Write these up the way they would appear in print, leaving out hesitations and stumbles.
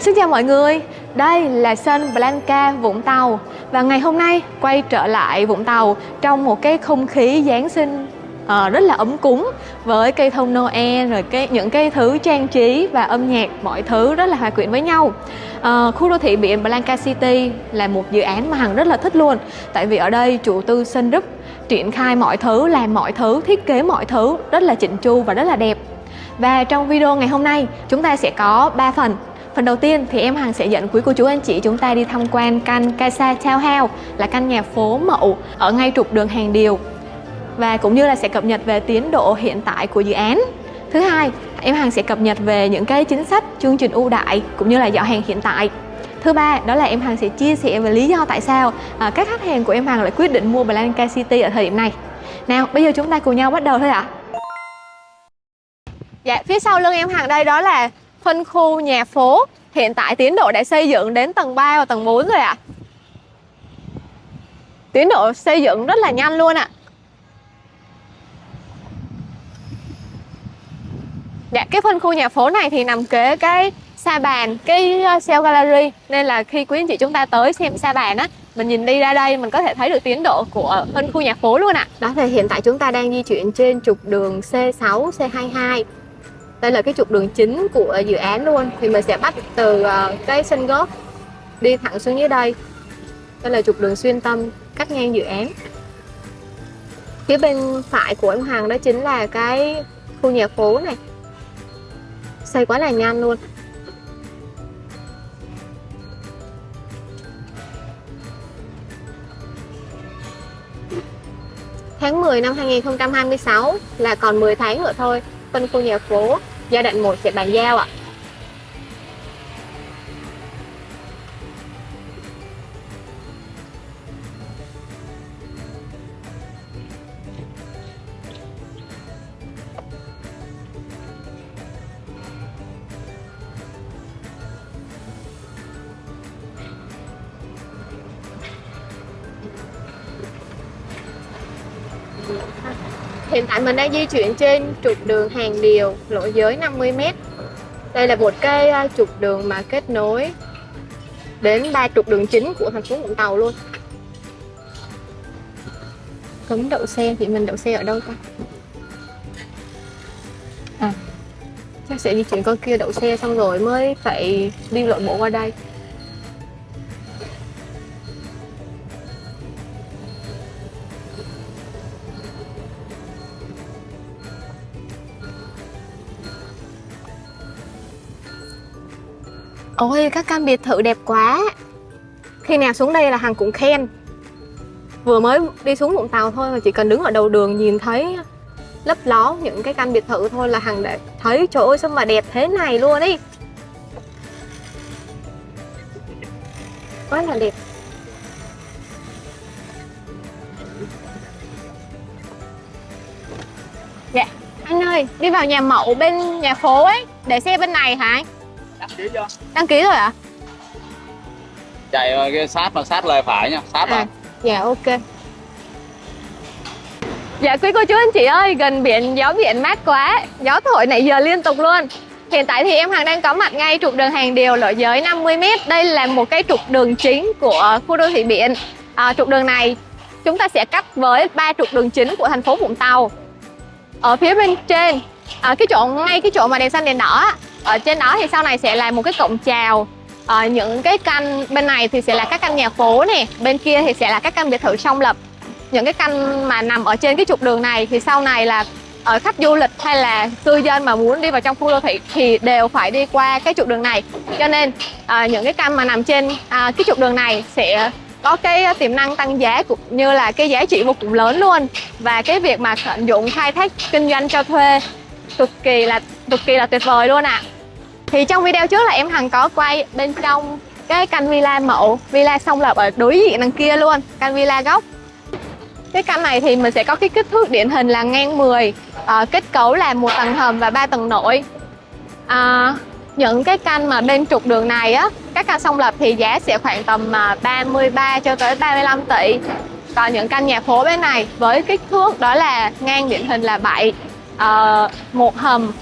Xin chào mọi người, đây là sân Blanca Vũng Tàu. Và ngày hôm nay quay trở lại Vũng Tàu trong một cái không khí Giáng sinh rất là ấm cúng, với cây thông Noel, rồi những cái thứ trang trí và âm nhạc, mọi thứ rất là hòa quyện với nhau. Khu đô thị biển Blanca City là một dự án mà Hằng rất là thích luôn. Tại vì ở đây chủ tư Sun Group triển khai mọi thứ, làm mọi thứ, thiết kế mọi thứ rất là chỉnh chu và rất là đẹp. Và trong video ngày hôm nay chúng ta sẽ có 3 phần. Phần đầu tiên thì em Hằng sẽ dẫn quý cô chú anh chị chúng ta đi tham quan căn Casa Townhouse, là căn nhà phố mậu ở ngay trục đường Hàng Điều, và cũng như là sẽ cập nhật về tiến độ hiện tại của dự án. Thứ hai, em Hằng sẽ cập nhật về những cái chính sách, chương trình ưu đãi cũng như là giỏ hàng hiện tại. Thứ ba, đó là em Hằng sẽ chia sẻ về lý do tại sao các khách hàng của em Hằng lại quyết định mua Blanca City ở thời điểm này. Nào, bây giờ chúng ta cùng nhau bắt đầu thôi ạ. Dạ, phía sau lưng em Hằng đây đó là phân khu nhà phố. Hiện tại tiến độ đã xây dựng đến tầng 3 và tầng 4 rồi ạ. Tiến độ xây dựng rất là nhanh luôn ạ. Dạ, cái phân khu nhà phố này thì nằm kế cái sa bàn, cái Shell Gallery, nên là khi quý anh chị chúng ta tới xem sa bàn á, mình nhìn đi ra đây mình có thể thấy được tiến độ của phân khu nhà phố luôn ạ. Đó thì hiện tại chúng ta đang di chuyển trên trục đường C6, C22. Đây là cái trục đường chính của dự án luôn. Thì mình sẽ bắt từ cái sân golf đi thẳng xuống dưới đây. Đây là trục đường xuyên tâm cắt ngang dự án. Phía bên phải của em Hằng đó chính là cái khu nhà phố này. Xây quá là nhanh luôn. Tháng 10 năm 2026 là còn 10 tháng nữa thôi. Phân khu nhà phố giai đoạn 1 sẽ bàn giao ạ. Hiện tại mình đang di chuyển trên trục đường Hàng Điều, lộ giới 50m. Đây là một cái trục đường mà kết nối đến 3 trục đường chính của thành phố Vũng Tàu luôn. Cấm đậu xe thì mình đậu xe ở đâu ta? Chắc sẽ di chuyển con kia đậu xe xong rồi mới phải đi lội bộ qua đây. Ôi, các căn biệt thự đẹp quá. Khi nào xuống đây là Hằng cũng khen. Vừa mới đi xuống Vũng Tàu thôi mà chỉ cần đứng ở đầu đường nhìn thấy lấp ló những cái căn biệt thự thôi là Hằng đã thấy trời ơi sao mà đẹp thế này luôn ý. Quá là đẹp. Dạ, anh ơi, đi vào nhà mậu bên nhà phố ấy, để xe bên này hả anh? Đăng ký chưa? Đăng ký rồi ạ? Chạy cái sát lề phải nha, sát vào. Dạ ok. Dạ quý cô chú anh chị ơi, gần biển, gió biển mát quá, gió thổi nãy giờ liên tục luôn. Hiện tại thì em Hằng đang có mặt ngay trục đường Hàng Điều, lộ giới 50m. Đây là một cái trục đường chính của khu đô thị biển. Trục đường này chúng ta sẽ cắt với 3 trục đường chính của thành phố Vũng Tàu. Ở phía bên trên, ngay cái chỗ mà đèn xanh đèn đỏ, ở trên đó thì sau này sẽ là một cái cổng chào. Những cái căn bên này thì sẽ là các căn nhà phố nè, bên kia thì sẽ là các căn biệt thự song lập. Những cái căn mà nằm ở trên cái trục đường này thì sau này là ở khách du lịch hay là cư dân mà muốn đi vào trong khu đô thị thì đều phải đi qua cái trục đường này. Cho nên những cái căn mà nằm trên cái trục đường này sẽ có cái tiềm năng tăng giá cũng như là cái giá trị vô cùng lớn luôn. Và cái việc mà tận dụng khai thác kinh doanh cho thuê cực kỳ là tuyệt vời luôn ạ. Thì trong video trước là em Hằng có quay bên trong cái căn villa mậu, villa song lập ở đối diện đằng kia luôn, căn villa góc. Cái căn này thì mình sẽ có cái kích thước điển hình là ngang 10, kết cấu là 1 tầng hầm và 3 tầng nổi. Những cái căn mà bên trục đường này á, các căn song lập thì giá sẽ khoảng tầm 33 cho tới 35 tỷ. Còn những căn nhà phố bên này với kích thước đó là ngang điển hình là 7, 1 hầm,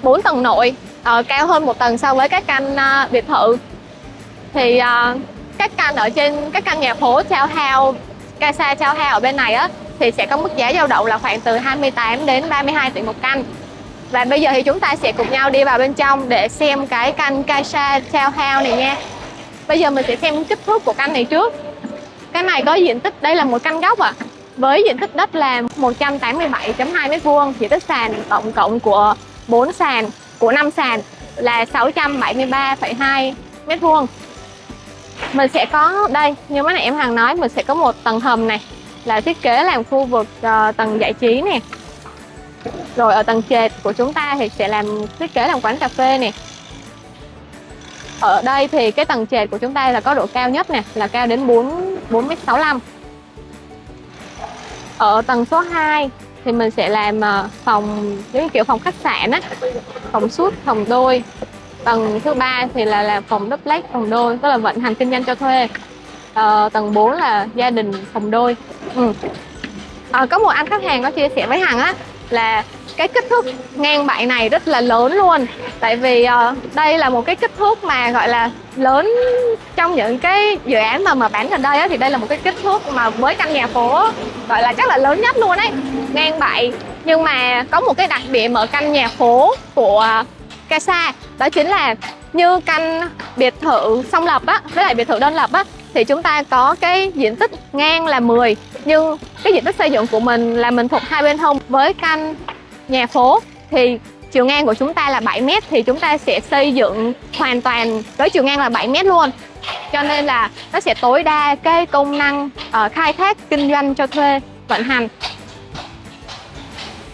4 tầng nổi cao hơn một tầng so với các căn biệt thự. Thì các căn ở trên các căn nhà phố townhouse, casa townhouse ở bên này á thì sẽ có mức giá dao động là khoảng từ 28 đến 32 tỷ một căn. Và bây giờ thì chúng ta sẽ cùng nhau đi vào bên trong để xem cái căn casa townhouse này nha. Bây giờ mình sẽ xem kích thước của căn này trước. Cái này có diện tích, đây là một căn góc với diện tích đất là 187,2 m², diện tích sàn tổng cộng của 4 sàn, của 5 sàn là 673,2 m². Mình sẽ có đây, như mấy nãy em Hằng nói, mình sẽ có một tầng hầm này là thiết kế làm khu vực tầng giải trí nè. Rồi ở tầng trệt của chúng ta thì sẽ làm thiết kế làm quán cà phê nè. Ở đây thì cái tầng trệt của chúng ta là có độ cao nhất nè, là cao đến 4,65 m. Ở tầng số 2 thì mình sẽ làm phòng giống như kiểu phòng khách sạn á, phòng suite, phòng đôi. Tầng thứ 3 thì là làm phòng duplex, phòng đôi, tức là vận hành kinh doanh cho thuê. Tầng 4 là gia đình, phòng đôi. Có một anh khách hàng có chia sẻ với Hằng á là cái kích thước ngang bãi này rất là lớn luôn. Tại vì đây là một cái kích thước mà gọi là lớn trong những cái dự án mà bán gần đây á, thì đây là một cái kích thước mà với căn nhà phố gọi là chắc là lớn nhất luôn ấy, ngang bãi. Nhưng mà có một cái đặc điểm ở căn nhà phố của casa, đó chính là như căn biệt thự song lập á với lại biệt thự đơn lập á thì chúng ta có cái diện tích ngang là 10, nhưng cái diện tích xây dựng của mình là mình thuộc hai bên hông. Với căn nhà phố thì chiều ngang của chúng ta là 7 m thì chúng ta sẽ xây dựng hoàn toàn với chiều ngang là 7 m luôn. Cho nên là nó sẽ tối đa cái công năng khai thác kinh doanh cho thuê, vận hành.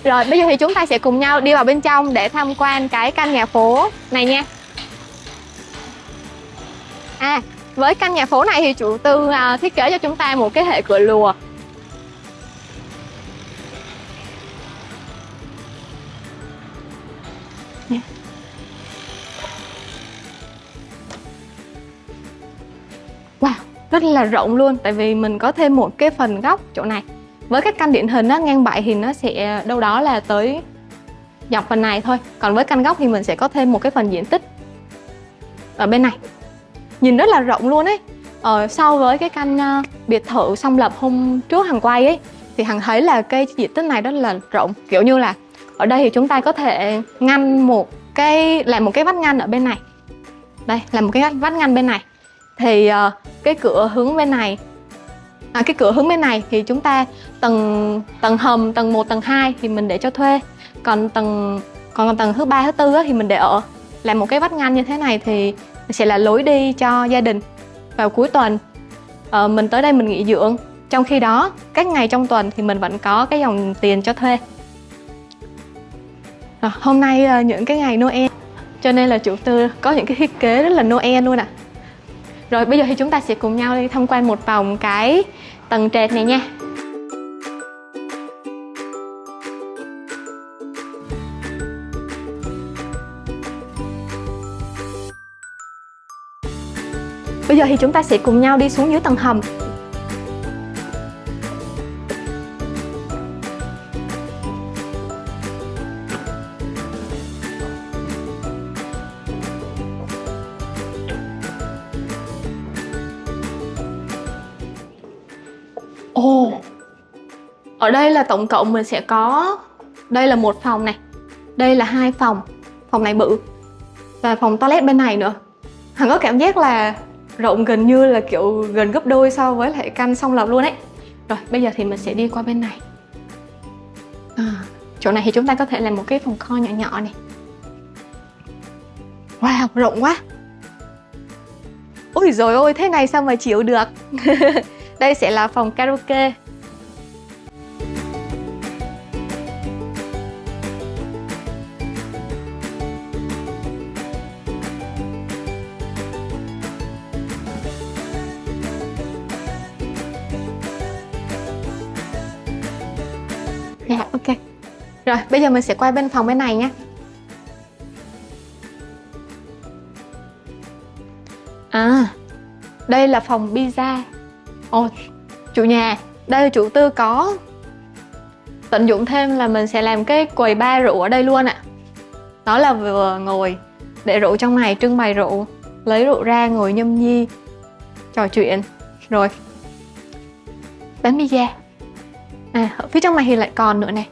Rồi bây giờ thì chúng ta sẽ cùng nhau đi vào bên trong để tham quan cái căn nhà phố này nha. Với căn nhà phố này thì chủ tư thiết kế cho chúng ta một cái hệ cửa lùa. Wow, rất là rộng luôn. Tại vì mình có thêm một cái phần góc chỗ này. Với các căn điển hình á, ngang bãi thì nó sẽ đâu đó là tới dọc phần này thôi. Còn với căn góc thì mình sẽ có thêm một cái phần diện tích ở bên này. Nhìn rất là rộng luôn ấy. So với cái căn biệt thự song lập hôm trước Hằng quay ấy thì Hằng thấy là cái diện tích này rất là rộng. Kiểu như là ở đây thì chúng ta có thể ngăn làm một cái vách ngăn ở bên này. Đây, là một cái vách ngăn bên này. Thì cái cửa hướng bên này cái cửa hướng bên này thì chúng ta tầng hầm, tầng 1, tầng 2 thì mình để cho thuê. Còn tầng thứ 3, thứ 4 thì mình để ở. Làm một cái vách ngăn như thế này thì sẽ là lối đi cho gia đình vào cuối tuần. Mình tới đây mình nghỉ dưỡng. Trong khi đó, các ngày trong tuần thì mình vẫn có cái dòng tiền cho thuê. Hôm nay những cái ngày Noel, cho nên là chủ tư có những cái thiết kế rất là Noel luôn ạ. Rồi bây giờ thì chúng ta sẽ cùng nhau đi tham quan một vòng cái tầng trệt này nha. Bây giờ thì chúng ta sẽ cùng nhau đi xuống dưới tầng hầm. Ở đây là tổng cộng mình sẽ có, đây là một phòng này, đây là 2 phòng, phòng này bự và phòng toilet bên này nữa. Hằng có cảm giác là rộng gần như là kiểu gần gấp đôi so với lại căn song lập luôn ấy. Rồi bây giờ thì mình sẽ đi qua bên này. Chỗ này thì chúng ta có thể làm một cái phòng kho nhỏ nhỏ này. Wow, rộng quá. Ôi dồi ôi, thế này sao mà chịu được. Đây sẽ là phòng karaoke. Dạ, ok. Rồi, bây giờ mình sẽ qua bên phòng bên này nhé. Đây là phòng pizza. Chủ nhà, đây là chủ tư có tận dụng thêm là mình sẽ làm cái quầy bar rượu ở đây luôn ạ. Đó là vừa ngồi để rượu trong này, trưng bày rượu, lấy rượu ra ngồi nhâm nhi, trò chuyện. Rồi bánh pizza. Ở phía trong này thì lại còn nữa này.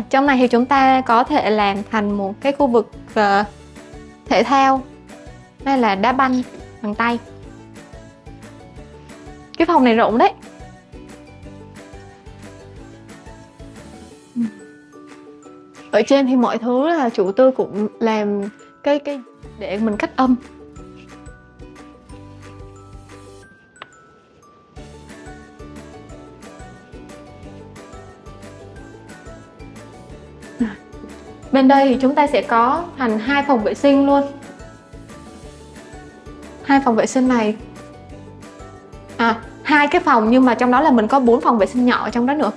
Trong này thì chúng ta có thể làm thành một cái khu vực thể thao, hay là đá banh bằng tay. Cái phòng này rộng đấy. Ở trên thì mọi thứ là chủ tư cũng làm cái để mình cách âm. Bên đây thì chúng ta sẽ có thành 2 phòng vệ sinh luôn. 2 phòng vệ sinh này, 2 cái phòng, nhưng mà trong đó là mình có 4 phòng vệ sinh nhỏ ở trong đó nữa.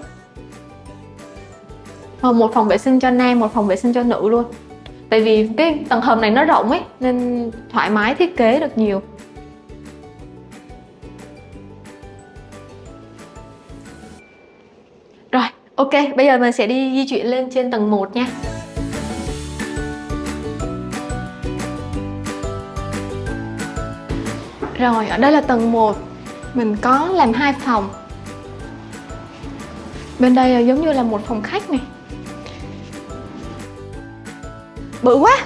Một phòng vệ sinh cho nam, một phòng vệ sinh cho nữ luôn. Tại vì cái tầng hầm này nó rộng ấy, nên thoải mái thiết kế được nhiều. Rồi, ok, bây giờ mình sẽ đi di chuyển lên trên tầng 1 nha. Rồi, ở đây là tầng 1. Mình có làm 2 phòng. Bên đây là giống như là một phòng khách này. Bự quá.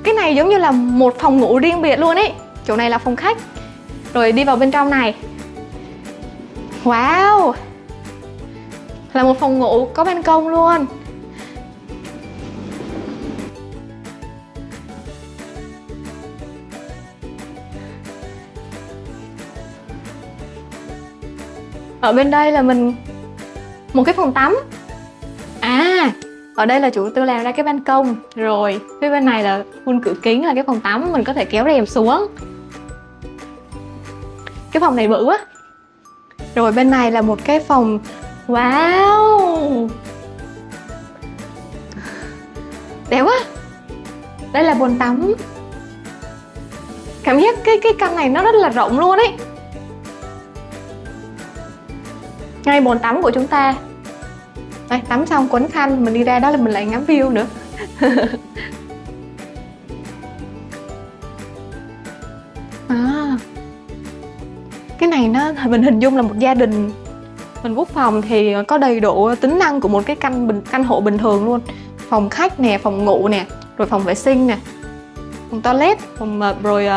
Cái này giống như là một phòng ngủ riêng biệt luôn ấy. Chỗ này là phòng khách. Rồi đi vào bên trong này. Wow, là một phòng ngủ có ban công luôn. Ở bên đây là một cái phòng tắm. Ở đây là chủ tư làm ra cái ban công. Rồi phía bên này là khuôn cửa kính là cái phòng tắm, mình có thể kéo rèm xuống. Cái phòng này bự quá. Rồi bên này là một cái phòng. Wow, đẹp quá. Đây là bồn tắm. Cảm giác cái căn này nó rất là rộng luôn ấy. Ngay bồn tắm của chúng ta. Đây, tắm xong quấn khăn mình đi ra đó là mình lại ngắm view nữa. Cái này mình hình dung là một gia đình. Mình book phòng thì có đầy đủ tính năng của một cái căn hộ bình thường luôn. Phòng khách nè, phòng ngủ nè, rồi phòng vệ sinh nè, phòng toilet, rồi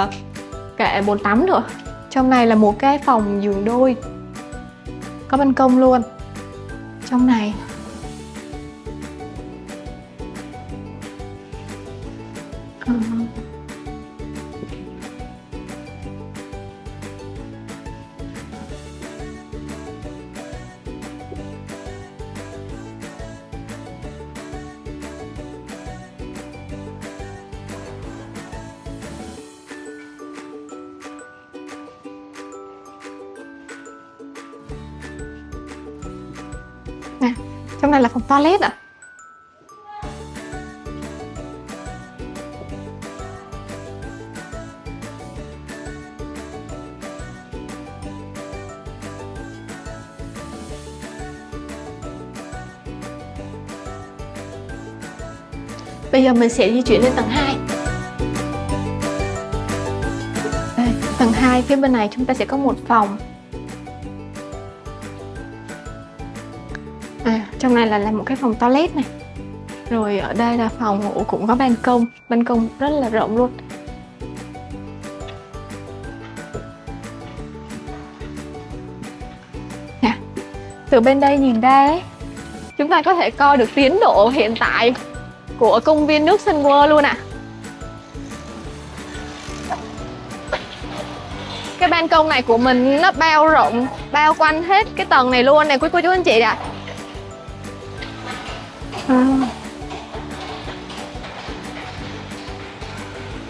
cả bồn tắm nữa. Trong này là một cái phòng giường đôi, có ban công luôn. Trong này trong này là phòng toilet ạ. Bây giờ mình sẽ di chuyển lên tầng 2. Đây, tầng 2 phía bên này chúng ta sẽ có một phòng. Trong này là một cái phòng toilet này. Rồi ở đây là phòng ngủ cũng có ban công rất là rộng luôn. Từ bên đây nhìn ra ấy, chúng ta có thể coi được tiến độ hiện tại của công viên nước Sun World luôn ạ. Cái ban công này của mình nó bao rộng, bao quanh hết cái tầng này luôn này quý cô chú anh chị ạ.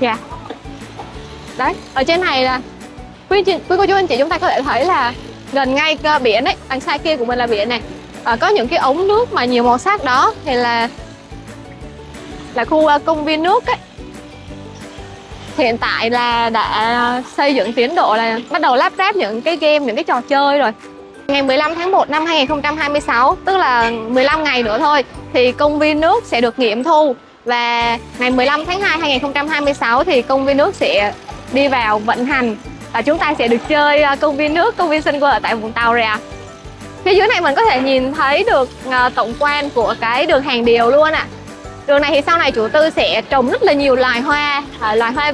Dạ. Đấy, ở trên này là quý cô chú anh chị chúng ta có thể thấy là gần ngay biển ấy, đằng xa kia của mình là biển này. Có những cái ống nước mà nhiều màu sắc đó thì là khu công viên nước ấy. Hiện tại là đã xây dựng tiến độ là bắt đầu lắp ráp những cái game, những cái trò chơi rồi. Ngày 15 tháng 1 năm 2026, tức là 15 ngày nữa thôi, thì công viên nước sẽ được nghiệm thu. Và ngày 15 tháng 2 2026 thì công viên nước sẽ đi vào vận hành và chúng ta sẽ được chơi công viên nước, công viên Sun World ở tại Vũng Tàu rồi ạ. Phía dưới này mình có thể nhìn thấy được tổng quan của cái đường hàng điều luôn ạ. Đường này thì sau này chủ tư sẽ trồng rất là nhiều loài hoa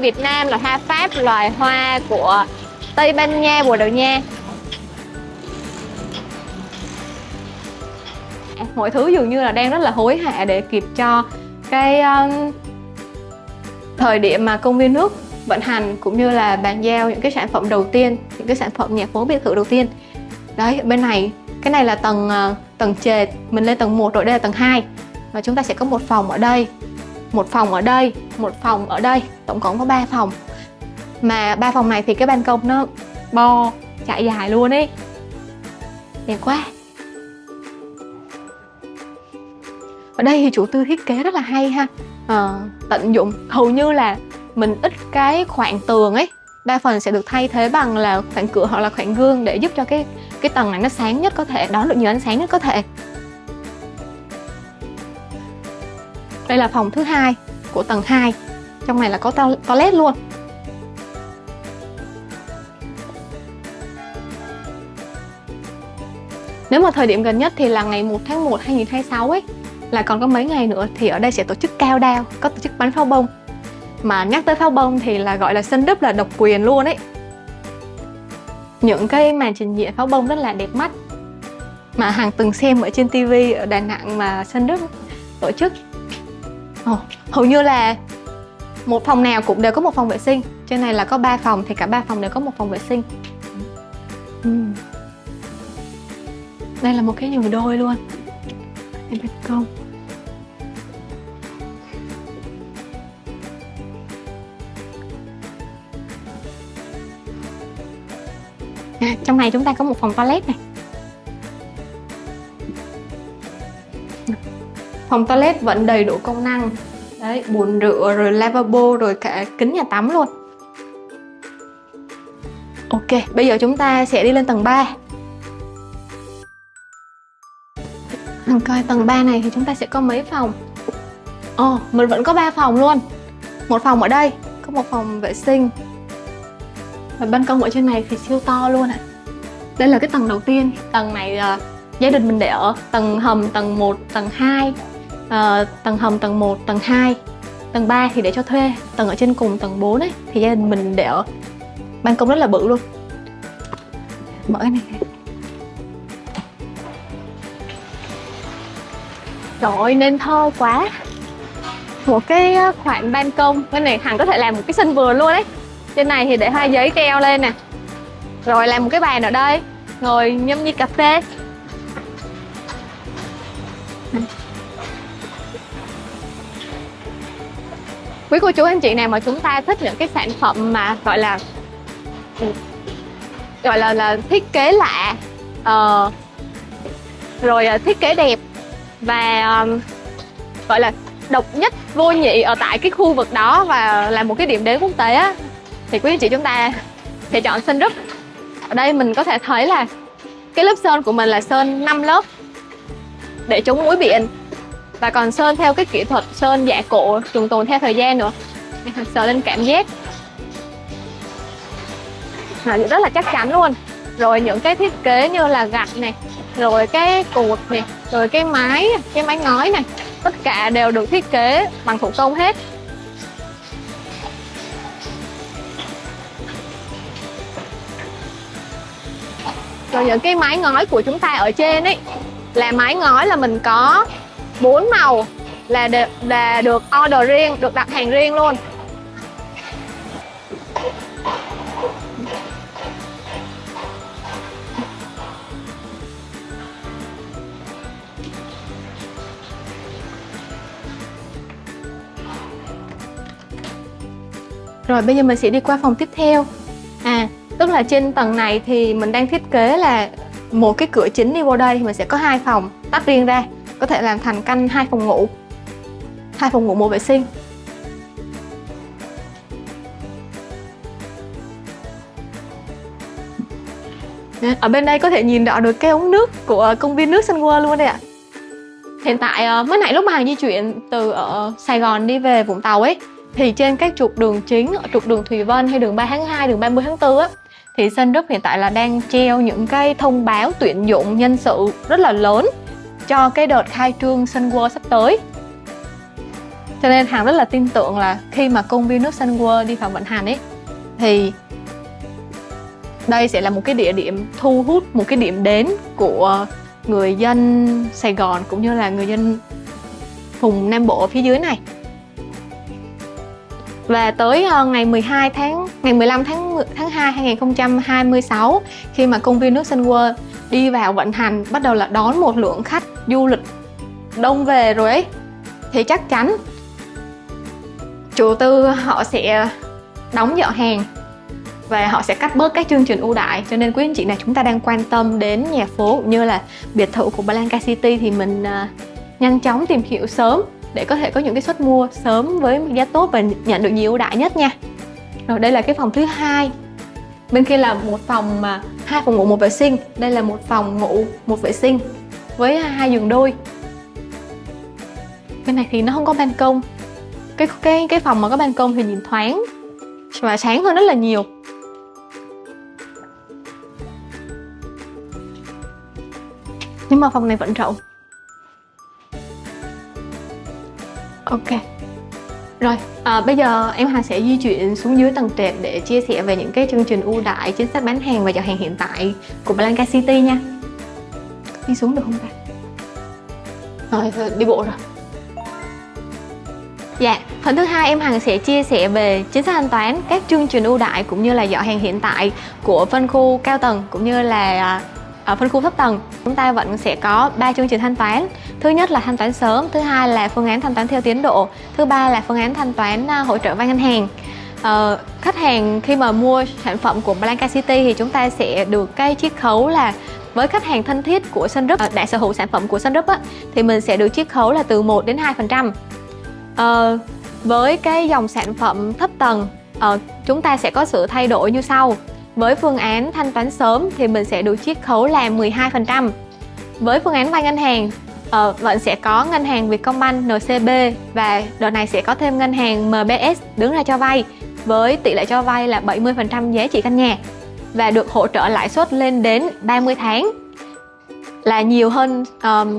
Việt Nam, loài hoa Pháp, loài hoa của Tây Ban Nha, Bồ Đào Nha. Mọi thứ dường như là đang rất là hối hả để kịp cho cái thời điểm mà công viên nước vận hành, cũng như là bàn giao những cái sản phẩm đầu tiên, những cái sản phẩm nhà phố biệt thự đầu tiên. Đấy, bên này cái này là tầng trệt, mình lên tầng 1 rồi, đây là tầng 2. Và chúng ta sẽ có một phòng ở đây, một phòng ở đây, một phòng ở đây, tổng cộng có 3 phòng. Mà 3 phòng này thì cái ban công nó bo trải dài luôn ấy. Đẹp quá. Ở đây thì chủ tư thiết kế rất là hay ha. Tận dụng hầu như là mình ít cái khoảng tường ấy, đa phần sẽ được thay thế bằng là khoảng cửa hoặc là khoảng gương để giúp cho cái tầng này nó sáng nhất có thể, đón được nhiều ánh sáng nhất có thể. Đây là phòng thứ 2 của tầng 2. Trong này là có toilet luôn. Nếu mà thời điểm gần nhất thì là ngày 1 tháng 1 2026 ấy, là còn có mấy ngày nữa thì ở đây sẽ tổ chức countdown, có tổ chức bắn pháo bông. Mà nhắc tới pháo bông thì là gọi là Sun Group là độc quyền luôn ấy. Những cái màn trình diễn pháo bông rất là đẹp mắt mà Hằng từng xem ở trên TV ở Đà Nẵng mà Sun Group tổ chức. Hầu như là một phòng nào cũng đều có một phòng vệ sinh. Trên này là có 3 phòng thì cả 3 phòng đều có một phòng vệ sinh. Đây là một cái giường đôi luôn. Đây ban công. Trong này chúng ta có một phòng toilet này. Phòng toilet vẫn đầy đủ công năng. Đấy, bồn rửa rồi lavabo rồi cả kính nhà tắm luôn. Ok, bây giờ chúng ta sẽ đi lên tầng 3. Mình coi tầng 3 này thì chúng ta sẽ có mấy phòng. Mình vẫn có 3 phòng luôn. Một phòng ở đây, có một phòng vệ sinh. Và ban công ở trên này thì siêu to luôn ạ. Đây là cái tầng đầu tiên. Tầng này gia đình mình để ở. Tầng hầm, tầng 1, tầng 2. Tầng hầm, tầng 1, tầng 2. Tầng 3 thì để cho thuê. Tầng ở trên cùng, tầng 4 ấy, thì gia đình mình để ở. Ban công rất là bự luôn. Mở cái này. Trời ơi, nên thơ quá. Một cái khoảng ban công. Cái này Hằng có thể làm một cái sân vườn luôn đấy. Trên này thì để hoa giấy treo lên nè. Rồi làm một cái bàn ở đây, ngồi nhâm nhi cà phê. Quý cô chú anh chị nào mà chúng ta thích những cái sản phẩm mà gọi là thiết kế lạ, rồi thiết kế đẹp và gọi là độc nhất vô nhị ở tại cái khu vực đó và là một cái điểm đến quốc tế á, thì quý anh chị chúng ta sẽ chọn Sun Group. Ở đây mình có thể thấy là cái lớp sơn của mình là sơn 5 lớp để chống muối biển, và còn sơn theo cái kỹ thuật sơn dạ cổ trường tồn theo thời gian nữa. Mình sờ lên cảm giác rất là chắc chắn luôn. Rồi những cái thiết kế như là gạch này, rồi cái cột này, rồi cái mái ngói này, tất cả đều được thiết kế bằng thủ công hết. Rồi những cái mái ngói của chúng ta ở trên ấy là mái ngói là mình có 4 màu, là được order riêng, được đặt hàng riêng luôn. Rồi bây giờ mình sẽ đi qua phòng tiếp theo. Tức là trên tầng này thì mình đang thiết kế là một cái cửa chính đi vô đây thì mình sẽ có 2 phòng tách riêng ra, có thể làm thành căn 2 phòng ngủ. 2 phòng ngủ, một vệ sinh. Ở bên đây có thể nhìn rõ được cái ống nước của công viên nước Sun World luôn đây ạ. Hiện tại mới nãy lúc mà Hằng di chuyển từ ở Sài Gòn đi về Vũng Tàu ấy, thì trên các trục đường chính, trục đường Thủy Vân hay đường 3 tháng 2, đường 30 tháng 4 á, thì Sun Group hiện tại là đang treo những cái thông báo tuyển dụng nhân sự rất là lớn cho cái đợt khai trương Sun World sắp tới. Cho nên Hằng rất là tin tưởng là khi mà công viên nước Sun World đi vào vận hành ấy, thì đây sẽ là một cái địa điểm thu hút, một cái điểm đến của người dân Sài Gòn cũng như là người dân vùng Nam Bộ ở phía dưới này. Và tới ngày 15 tháng 2 2026, khi mà công viên nước Sun World đi vào vận hành, bắt đầu là đón một lượng khách du lịch đông về rồi ấy, thì chắc chắn chủ tư họ sẽ đóng giỏ hàng và họ sẽ cắt bớt các chương trình ưu đãi. Cho nên quý anh chị nào chúng ta đang quan tâm đến nhà phố cũng như là biệt thự của Blanca City thì mình nhanh chóng tìm hiểu sớm để có thể có những cái suất mua sớm với giá tốt và nhận được nhiều ưu đãi nhất nha. Rồi đây là cái phòng thứ hai. Bên kia là một phòng 2 phòng ngủ 1 vệ sinh. Đây là một phòng ngủ 1 vệ sinh với 2 giường đôi. Bên này thì nó không có ban công. Cái phòng mà có ban công thì nhìn thoáng và sáng hơn rất là nhiều. Nhưng mà phòng này vẫn rộng. Ok. Rồi, bây giờ em Hằng sẽ di chuyển xuống dưới tầng trệt để chia sẻ về những cái chương trình ưu đãi, chính sách bán hàng và giỏ hàng hiện tại của Blanca City nha. Đi xuống được không ta? Rồi, đi bộ rồi. Dạ, phần thứ hai em Hằng sẽ chia sẻ về chính sách thanh toán, các chương trình ưu đãi cũng như là giỏ hàng hiện tại của phân khu cao tầng cũng như là ở phân khu thấp tầng. Chúng ta vẫn sẽ có 3 chương trình thanh toán. Thứ nhất là thanh toán sớm, thứ hai là phương án thanh toán theo tiến độ, thứ ba là phương án thanh toán hỗ trợ vay ngân hàng. Khách hàng khi mà mua sản phẩm của Blanca City thì chúng ta sẽ được cái chiết khấu là với khách hàng thân thiết của Sun Group, đã sở hữu sản phẩm của Sun Group á, thì mình sẽ được chiết khấu là từ 1 đến 2%. Với cái dòng sản phẩm thấp tầng, chúng ta sẽ có sự thay đổi như sau. Với phương án thanh toán sớm thì mình sẽ được chiết khấu là 12%. Với phương án vay ngân hàng, vẫn sẽ có ngân hàng Vietcombank, NCB và đợt này sẽ có thêm ngân hàng MBS đứng ra cho vay với tỷ lệ cho vay là 70% giá trị căn nhà và được hỗ trợ lãi suất lên đến 30 tháng, là nhiều hơn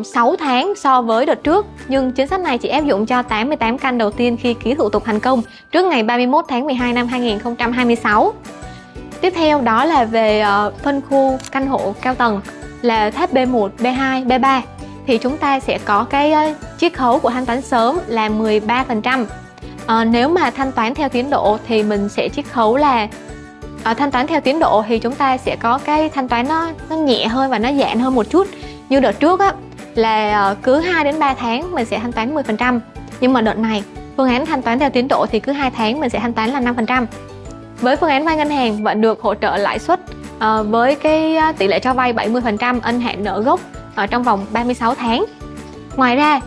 6 tháng so với đợt trước. Nhưng chính sách này chỉ áp dụng cho 88 căn đầu tiên khi ký thủ tục thành công trước ngày 31 tháng 12 năm 2026. Tiếp theo đó là về phân khu căn hộ cao tầng là tháp B1, B2, B3 thì chúng ta sẽ có cái chiết khấu của thanh toán sớm là 13%. Nếu mà thanh toán theo tiến độ thì mình sẽ chiết khấu là thanh toán theo tiến độ thì chúng ta sẽ có cái thanh toán nó nhẹ hơn và nó giãn hơn một chút. Như đợt trước á, là cứ 2 đến 3 tháng mình sẽ thanh toán 10%. Nhưng mà đợt này phương án thanh toán theo tiến độ thì cứ 2 tháng mình sẽ thanh toán là 5%. Với phương án vay ngân hàng vẫn được hỗ trợ lãi suất với cái tỷ lệ cho vay 70% ân hạn nợ gốc trong vòng 36 tháng. Ngoài ra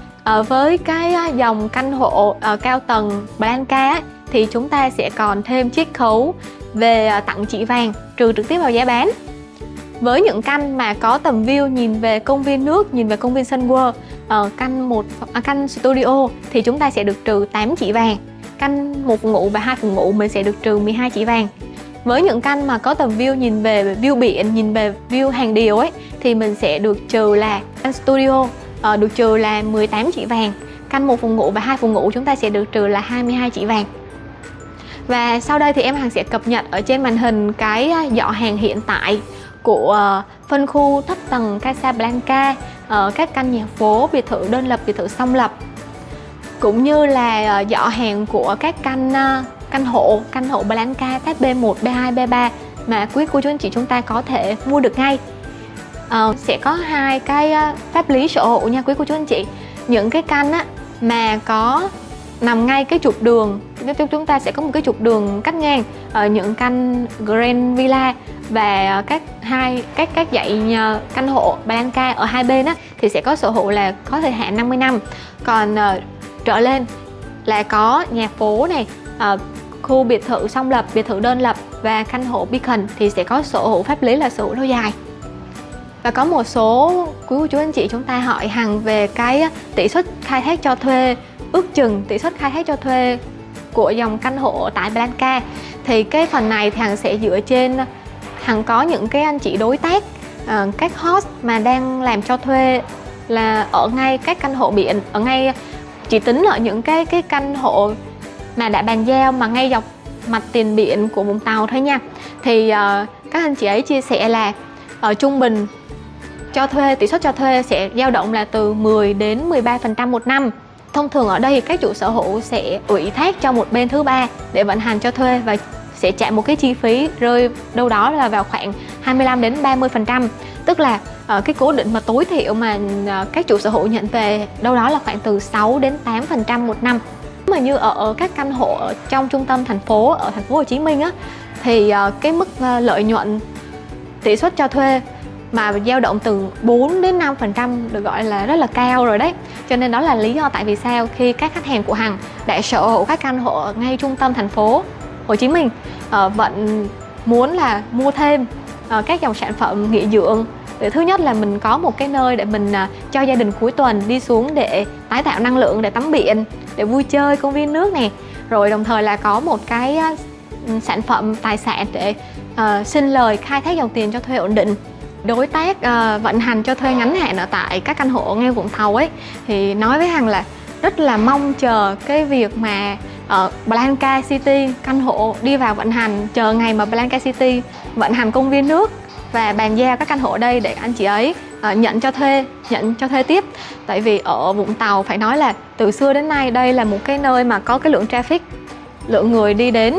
với cái dòng căn hộ cao tầng Blanca thì chúng ta sẽ còn thêm chiết khấu về tặng chỉ vàng trừ trực tiếp vào giá bán. Với những căn mà có tầm view nhìn về công viên nước, nhìn về công viên Sun World, căn studio thì chúng ta sẽ được trừ 8 chỉ vàng. Căn 1 phòng ngủ và 2 phòng ngủ mình sẽ được trừ 12 chỉ vàng. Với những căn mà có tầm view nhìn về view biển, nhìn về view hàng điều ấy thì mình sẽ được trừ là căn studio được trừ là 18 chỉ vàng. Căn 1 phòng ngủ và 2 phòng ngủ chúng ta sẽ được trừ là 22 chỉ vàng. Và sau đây thì em Hằng sẽ cập nhật ở trên màn hình cái giỏ hàng hiện tại của phân khu thấp tầng Casablanca, các căn nhà phố, biệt thự đơn lập, biệt thự song lập, cũng như là giỏ hàng của các căn hộ Blanca tháp B1, B2, B3 mà quý cô chú anh chị chúng ta có thể mua được ngay. Sẽ có 2 cái pháp lý sở hữu nha quý cô chú anh chị. Những cái căn mà có nằm ngay cái trục đường, chúng ta sẽ có một cái trục đường cắt ngang những căn Grand Villa và các dãy căn hộ Blanca ở hai bên thì sẽ có sở hữu là có thời hạn 50 năm. Còn trở lên là có nhà phố này, khu biệt thự song lập, biệt thự đơn lập và căn hộ Beacon thì sẽ có sở hữu pháp lý là sở hữu lâu dài. Và có một số quý cô chú anh chị chúng ta hỏi Hằng về cái tỷ suất khai thác cho thuê, ước chừng tỷ suất khai thác cho thuê của dòng căn hộ tại Blanca. Thì cái phần này thì Hằng sẽ dựa trên Hằng có những cái anh chị đối tác, các host mà đang làm cho thuê là ở ngay các căn hộ biển, ở ngay, chỉ tính ở những cái căn hộ mà đã bàn giao mà ngay dọc mặt tiền biển của Vũng Tàu thôi nha. Thì các anh chị ấy chia sẻ là ở trung bình cho thuê, tỷ suất cho thuê sẽ dao động là từ 10 đến 13% một năm. Thông thường ở đây các chủ sở hữu sẽ ủy thác cho một bên thứ ba để vận hành cho thuê và sẽ trả một cái chi phí rơi đâu đó là vào khoảng 25 đến 30%. Tức là cái cố định mà tối thiểu mà các chủ sở hữu nhận về đâu đó là khoảng từ 6 đến 8% một năm. Mà như ở các căn hộ ở trong trung tâm thành phố, ở thành phố Hồ Chí Minh á, thì cái mức lợi nhuận tỷ suất cho thuê mà dao động từ 4 đến 5% được gọi là rất là cao rồi đấy. Cho nên đó là lý do tại vì sao khi các khách hàng của Hằng đã sở hữu các căn hộ ở ngay trung tâm thành phố Hồ Chí Minh vẫn muốn là mua thêm các dòng sản phẩm nghỉ dưỡng, để thứ nhất là mình có một cái nơi để mình cho gia đình cuối tuần đi xuống để tái tạo năng lượng, để tắm biển, để vui chơi công viên nước này, rồi đồng thời là có một cái sản phẩm tài sản để sinh lời khai thác dòng tiền cho thuê ổn định. Đối tác vận hành cho thuê ngắn hạn ở tại các căn hộ ngay Vũng Tàu ấy thì nói với Hằng là rất là mong chờ cái việc mà Blanca City căn hộ đi vào vận hành, chờ ngày mà Blanca City vận hành công viên nước và bàn giao các căn hộ ở đây để anh chị ấy nhận cho thuê tiếp. Tại vì ở Vũng Tàu phải nói là từ xưa đến nay đây là một cái nơi mà có cái lượng traffic, lượng người đi đến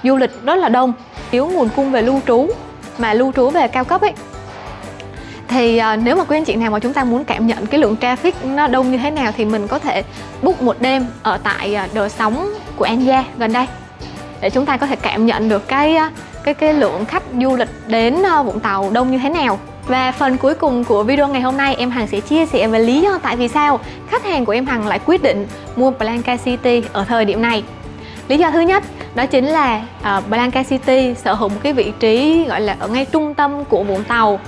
du lịch rất là đông, thiếu nguồn cung về lưu trú, mà lưu trú về cao cấp ấy. Thì nếu mà quý anh chị nào mà chúng ta muốn cảm nhận cái lượng traffic nó đông như thế nào thì mình có thể book một đêm ở tại đồi sóng của An Gia gần đây để chúng ta có thể cảm nhận được cái lượng khách du lịch đến Vũng Tàu đông như thế nào. Và phần cuối cùng của video ngày hôm nay, em Hằng sẽ chia sẻ về lý do tại vì sao khách hàng của em Hằng lại quyết định mua Blanca City ở thời điểm này. Lý do thứ nhất đó chính là Blanca City sở hữu một cái vị trí gọi là ở ngay trung tâm của Vũng Tàu.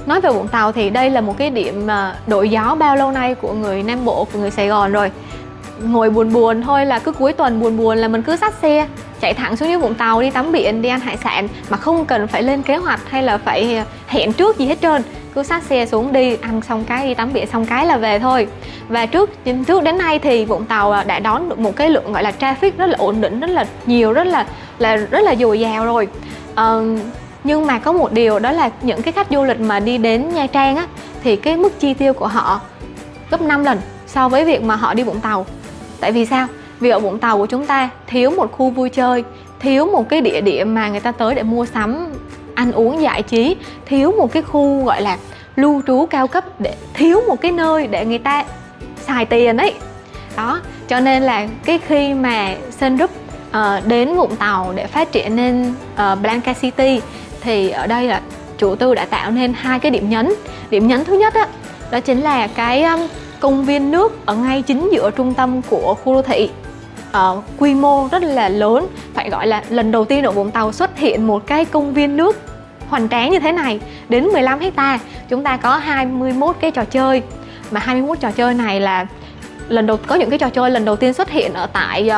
Nói về Vũng Tàu thì đây là một cái điểm đổi gió bao lâu nay của người Nam Bộ, của người Sài Gòn rồi. Ngồi buồn thôi là cứ cuối tuần buồn là mình cứ xách xe chạy thẳng xuống dưới Vũng Tàu đi tắm biển, đi ăn hải sản mà không cần phải lên kế hoạch hay là phải hẹn trước gì hết trơn. Cứ xách xe xuống đi ăn xong cái, đi tắm biển xong cái là về thôi. Và trước đến nay thì Vũng Tàu đã đón được một cái lượng gọi là traffic rất là ổn định, rất là nhiều, rất là dồi dào rồi. Nhưng mà có một điều đó là những cái khách du lịch mà đi đến Nha Trang á, thì cái mức chi tiêu của họ gấp 5 lần so với việc mà họ đi Vũng Tàu. Tại vì sao? Vì ở Vũng Tàu của chúng ta thiếu một khu vui chơi, thiếu một cái địa điểm mà người ta tới để mua sắm, ăn uống giải trí, thiếu một cái khu gọi là lưu trú cao cấp, để thiếu một cái nơi để người ta xài tiền ấy. Đó, cho nên là cái khi mà Sun Group đến Vũng Tàu để phát triển nên Blanca City thì ở đây là chủ tư đã tạo nên hai cái điểm nhấn. Điểm nhấn thứ nhất đó chính là cái công viên nước ở ngay chính giữa trung tâm của khu đô thị, quy mô rất là lớn, phải gọi là lần đầu tiên ở Vũng Tàu xuất hiện một cái công viên nước hoành tráng như thế này, đến 15 hectare. Chúng ta có 21 cái trò chơi, mà 21 trò chơi này là có những cái trò chơi lần đầu tiên xuất hiện ở tại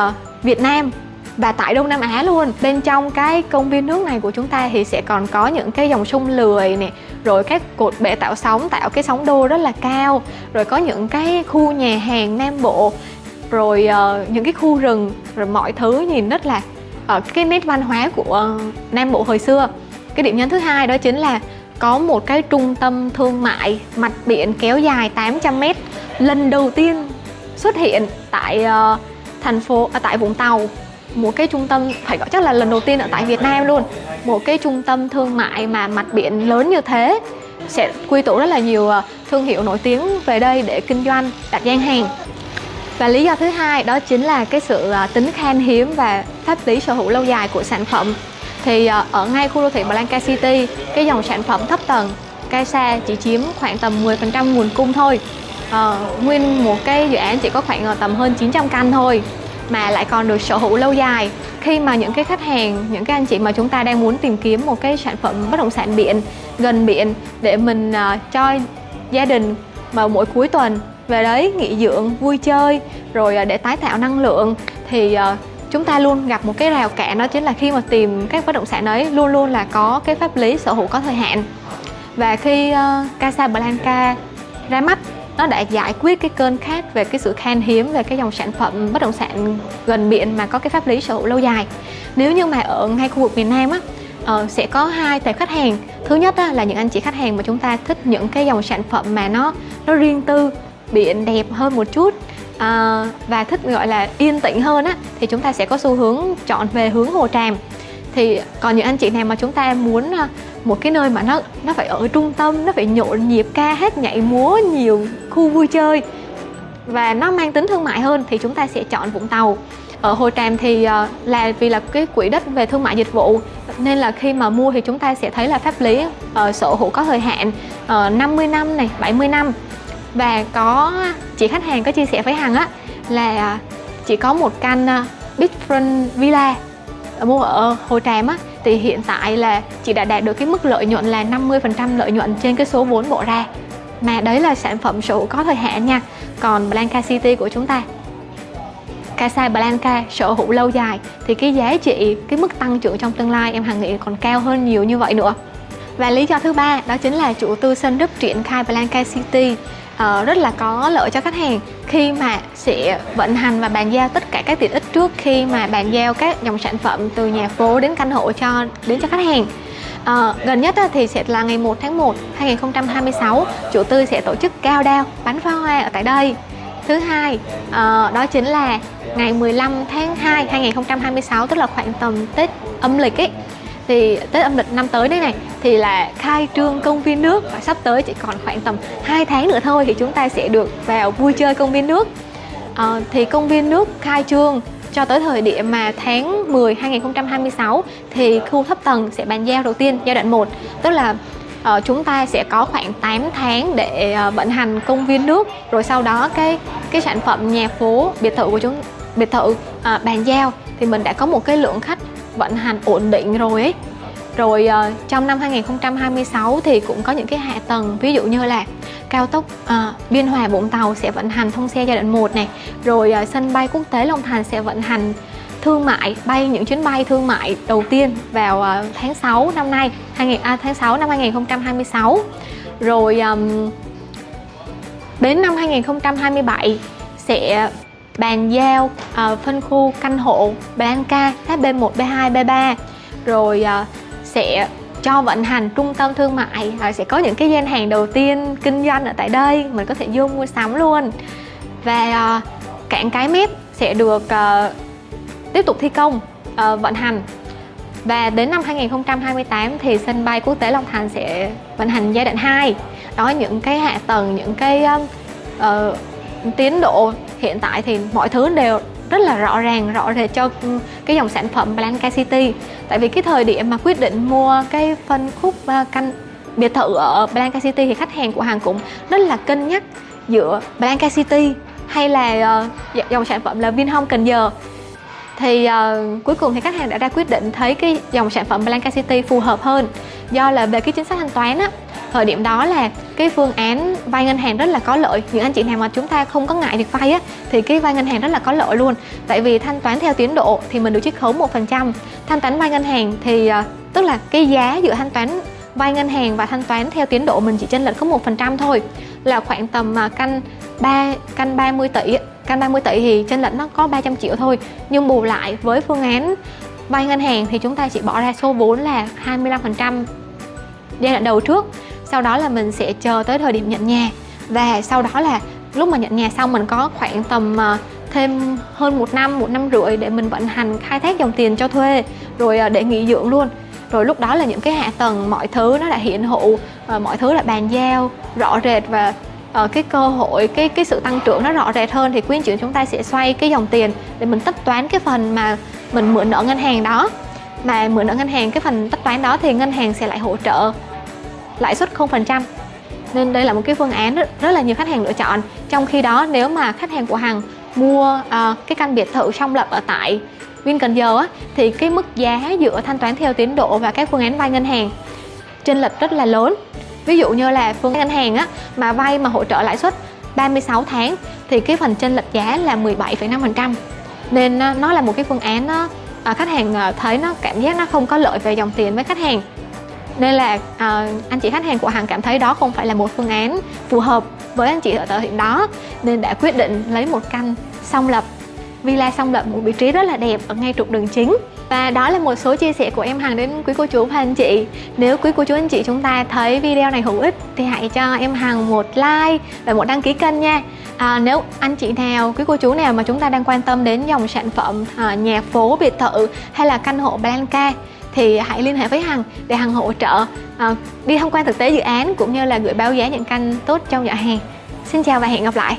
Việt Nam và tại Đông Nam Á luôn. Bên trong cái công viên nước này của chúng ta thì sẽ còn có những cái dòng sông lười này, rồi các cột bể tạo sóng, tạo cái sóng đô rất là cao, rồi có những cái khu nhà hàng Nam Bộ, rồi những cái khu rừng, rồi mọi thứ nhìn rất là cái nét văn hóa của Nam Bộ hồi xưa. Cái điểm nhấn thứ hai đó chính là có một cái trung tâm thương mại mặt biển kéo dài 800m lần đầu tiên xuất hiện tại tại Vũng Tàu. Một cái trung tâm phải gọi chắc là lần đầu tiên ở tại Việt Nam luôn. Một cái trung tâm thương mại mà mặt biển lớn như thế sẽ quy tụ rất là nhiều thương hiệu nổi tiếng về đây để kinh doanh, đặt gian hàng. Và lý do thứ hai đó chính là cái sự tính khan hiếm và pháp lý sở hữu lâu dài của sản phẩm. Thì ở ngay khu đô thị Blanca City, cái dòng sản phẩm thấp tầng Casa chỉ chiếm khoảng tầm 10% nguồn cung thôi. Nguyên một cái dự án chỉ có khoảng tầm hơn 900 căn thôi. mà lại còn được sở hữu lâu dài. Khi mà những cái khách hàng, những cái anh chị mà chúng ta đang muốn tìm kiếm một cái sản phẩm bất động sản biển, gần biển để mình cho gia đình vào mỗi cuối tuần về đấy nghỉ dưỡng, vui chơi, rồi để tái tạo năng lượng, thì chúng ta luôn gặp một cái rào cản, đó chính là khi mà tìm các bất động sản ấy luôn luôn là có cái pháp lý sở hữu có thời hạn. Và khi Casablanca ra mắt, nó đã giải quyết cái cơn khát về cái sự khan hiếm về cái dòng sản phẩm bất động sản gần biển mà có cái pháp lý sở hữu lâu dài. Nếu như mà ở ngay khu vực miền Nam á, sẽ có hai tệp khách hàng. Thứ nhất á, là những anh chị khách hàng mà chúng ta thích những cái dòng sản phẩm mà nó riêng tư, biển đẹp hơn một chút, và thích gọi là yên tĩnh hơn á, thì chúng ta sẽ có xu hướng chọn về hướng Hồ Tràm. Thì còn những anh chị nào mà chúng ta muốn một cái nơi mà nó phải ở trung tâm, nó phải nhộn nhịp, ca hát nhảy múa, nhiều khu vui chơi và nó mang tính thương mại hơn, thì chúng ta sẽ chọn Vũng Tàu. Ở Hồ Tràm thì là vì là cái quỹ đất về thương mại dịch vụ, nên là khi mà mua thì chúng ta sẽ thấy là pháp lý sở hữu có thời hạn 50 năm này, 70 năm. Và có chị khách hàng có chia sẻ với Hằng á, là chỉ có một căn beachfront villa mua ở Hồ Tràm á, thì hiện tại là chị đã đạt được cái mức lợi nhuận là 50% lợi nhuận trên cái số vốn bỏ ra. Mà đấy là sản phẩm sở hữu có thời hạn nha. Còn Blanca City của chúng ta, Casablanca sở hữu lâu dài, thì cái giá trị, cái mức tăng trưởng trong tương lai em Hằng nghĩ còn cao hơn nhiều như vậy nữa. Và lý do thứ ba đó chính là chủ tư Sun Group triển khai Blanca City rất là có lợi cho khách hàng, khi mà sẽ vận hành và bàn giao tất cả các tiện ích trước khi mà bàn giao các dòng sản phẩm từ nhà phố đến căn hộ đến cho khách hàng. Gần nhất thì sẽ là ngày 1 tháng 1 2026, chủ tư sẽ tổ chức cao đao bắn pháo hoa ở tại đây. Thứ hai, đó chính là ngày 15 tháng 2 2026, tức là khoảng tầm Tết âm lịch ấy, thì Tết âm lịch năm tới đây này, thì là khai trương công viên nước, và sắp tới chỉ còn khoảng tầm 2 tháng nữa thôi thì chúng ta sẽ được vào vui chơi công viên nước. Thì công viên nước khai trương cho tới thời điểm mà tháng 10 2026 thì khu thấp tầng sẽ bàn giao đầu tiên giai đoạn 1, tức là chúng ta sẽ có khoảng 8 tháng để vận hành công viên nước, rồi sau đó cái sản phẩm nhà phố, biệt thự bàn giao thì mình đã có một cái lượng khách vận hành ổn định rồi ấy. Rồi trong năm 2026 thì cũng có những cái hạ tầng, ví dụ như là cao tốc Biên Hòa Vũng Tàu sẽ vận hành thông xe giai đoạn 1 này, rồi sân bay quốc tế Long Thành sẽ vận hành thương mại, bay những chuyến bay thương mại đầu tiên vào tháng 6 năm nay, tháng 6 năm 2026. Rồi đến năm 2027 sẽ bàn giao phân khu căn hộ Blanca HB1, B2, B3, rồi sẽ cho vận hành trung tâm thương mại, sẽ có những cái gian hàng đầu tiên kinh doanh ở tại đây, mình có thể vô mua sắm luôn. Và cảng Cái Mép sẽ được tiếp tục thi công, vận hành. Và đến năm 2028 thì sân bay quốc tế Long Thành sẽ vận hành giai đoạn 2. Đó, những cái hạ tầng, những cái tiến độ hiện tại thì mọi thứ đều rất là rõ rệt cho cái dòng sản phẩm Blanca City. Tại vì cái thời điểm mà quyết định mua cái phân khúc căn biệt thự ở Blanca City thì khách hàng của Hằng cũng rất là cân nhắc giữa Blanca City hay là dòng sản phẩm là Vinhome Cần Giờ. Thì cuối cùng thì khách hàng đã ra quyết định thấy cái dòng sản phẩm Blanca City phù hợp hơn, do là về cái chính sách thanh toán á, thời điểm đó là cái phương án vay ngân hàng rất là có lợi. Những anh chị nào mà chúng ta không có ngại việc vay á, thì cái vay ngân hàng rất là có lợi luôn. Tại vì thanh toán theo tiến độ thì mình được chiết khấu 1%. Thanh toán vay ngân hàng thì tức là cái giá giữa thanh toán vay ngân hàng và thanh toán theo tiến độ mình chỉ chênh lệch có 1% thôi, là khoảng tầm căn 30 tỷ. Căn 30 tỷ thì chênh lệch nó có 300 triệu thôi. Nhưng bù lại với phương án vay ngân hàng thì chúng ta chỉ bỏ ra số vốn là 25% giai đoạn đầu trước. Sau đó là mình sẽ chờ tới thời điểm nhận nhà. Và sau đó là lúc mà nhận nhà xong mình có khoảng tầm thêm hơn 1 năm rưỡi để mình vận hành khai thác dòng tiền cho thuê, rồi để nghỉ dưỡng luôn. Rồi lúc đó là những cái hạ tầng, mọi thứ nó đã hiện hữu, mọi thứ đã bàn giao rõ rệt, và cái cơ hội, cái sự tăng trưởng nó rõ rệt hơn, thì quý anh chị chúng ta sẽ xoay cái dòng tiền để mình tất toán cái phần mà mình mượn nợ ngân hàng đó. Mà mượn nợ ngân hàng, cái phần tất toán đó thì ngân hàng sẽ lại hỗ trợ lãi suất 0%. Nên đây là một cái phương án rất là nhiều khách hàng lựa chọn. Trong khi đó nếu mà khách hàng của Hằng mua cái căn biệt thự song lập ở tại Vin Cần Giờ á, thì cái mức giá giữa thanh toán theo tiến độ và các phương án vay ngân hàng chênh lệch rất là lớn. Ví dụ như là phương ngân hàng á, mà vay mà hỗ trợ lãi suất 36 tháng thì cái phần chênh lệch giá là 17,5%. Nên nó là một cái phương án khách hàng thấy nó cảm giác nó không có lợi về dòng tiền với khách hàng. Nên là anh chị khách hàng của Hằng cảm thấy đó không phải là một phương án phù hợp với anh chị ở thời điểm đó, nên đã quyết định lấy một căn song lập, villa song lập, một vị trí rất là đẹp ở ngay trục đường chính. Và đó là một số chia sẻ của em Hằng đến quý cô chú và anh chị. Nếu quý cô chú anh chị chúng ta thấy video này hữu ích thì hãy cho em Hằng một like và một đăng ký kênh nha. Nếu anh chị nào, quý cô chú nào mà chúng ta đang quan tâm đến dòng sản phẩm nhà phố, biệt thự hay là căn hộ Blanca thì hãy liên hệ với Hằng để Hằng hỗ trợ đi tham quan thực tế dự án cũng như là gửi báo giá những căn tốt trong giỏ hàng. Xin chào và hẹn gặp lại.